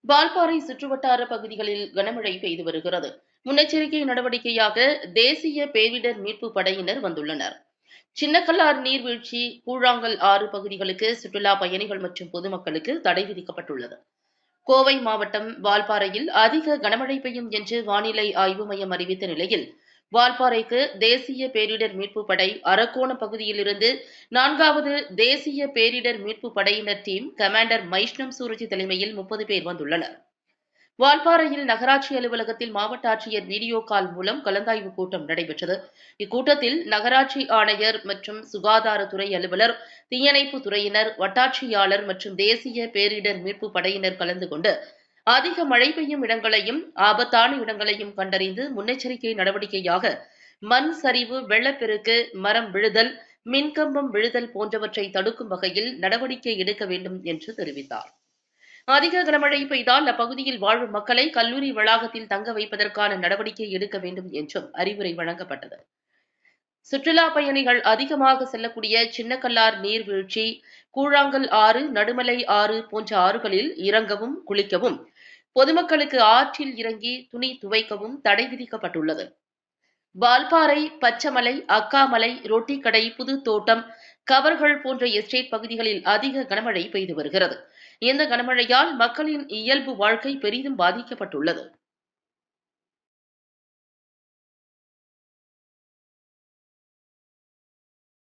வால்பாறை சுற்றுவட்டார பகுதிகளில் கனமழை பெய்து வருகிறது. முன்னெச்சரிக்கை நடவடிக்கையாக தேசிய பேரிடர் மீட்பு படையினர் வந்துள்ளனர். சின்னக்கல்லார் நீர்வீழ்ச்சி, கூழாங்கல் ஆறு பகுதிகளுக்கு சுற்றுலா பயணிகள் மற்றும் பொதுமக்களுக்கு தடை விதிக்கப்பட்டுள்ளது. கோவை மாவட்டம் வால்பாறையில் அதிக கனமழை பெய்யும் என்று வானிலை ஆய்வு மையம் அறிவித்த நிலையில், வால்பாறைக்கு தேசிய பேரிடர் மீட்பு படை அரக்கோணம் பகுதியிலிருந்து 4வது தேசிய பேரிடர் மீட்பு படையினர் டீம் கமாண்டர் மைஷ்ணம் சூரஜி தலைமையில் 30 பேர் வந்துள்ளனர். வால்பாறையில் நகராட்சி அலுவலகத்தில் மாவட்ட ஆட்சியர் வீடியோ கால் மூலம் கலந்தாய்வு கூட்டம் நடைபெற்றது. இக்கூட்டத்தில் நகராட்சி ஆணையர் மற்றும் சுகாதாரத்துறை அலுவலர், தீயணைப்பு துறையினர், வட்டாட்சியாளர் மற்றும் தேசிய பேரிடர் மீட்பு படையினர் கலந்து கொண்டு அதிக மழை பெய்யும் இடங்களையும் ஆபத்தான இடங்களையும் கண்டறிந்து முன்னெச்சரிக்கை நடவடிக்கையாக மண் சரிவு, வெள்ளப்பெருக்கு, மரம் விழுதல், மின்கம்பம் விழுதல் போன்றவற்றை தடுக்கும் வகையில் நடவடிக்கை எடுக்க வேண்டும் என்று தெரிவித்தார். அதிக கனமழை பெய்தால் அப்பகுதியில் வாழும் மக்களை கல்லூரி வளாகத்தில் தங்க வைப்பதற்கான நடவடிக்கை எடுக்க வேண்டும் என்றும் அறிவுரை வழங்கப்பட்டது. சுற்றுலா பயணிகள் அதிகமாக செல்லக்கூடிய சின்னக்கல்லார் நீர்வீழ்ச்சி, கூழாங்கல் ஆறு, நடுமலை ஆறு போன்ற ஆறுகளில் இறங்கவும், குளிக்கவும், பொதுமக்களுக்கு ஆற்றில் இறங்கி துணி துவைக்கவும் தடை விதிக்கப்பட்டுள்ளது. வால்பாறை, பச்சமலை, அக்காமலை, ரொட்டிக்கடை, புதுத்தோட்டம், கவர்கள் போன்ற எஸ்டேட் பகுதிகளில் அதிக கனமழை பெய்து வருகிறது. இந்த கனமழையால் மக்களின் இயல்பு வாழ்க்கை பெரிதும் பாதிக்கப்பட்டுள்ளது.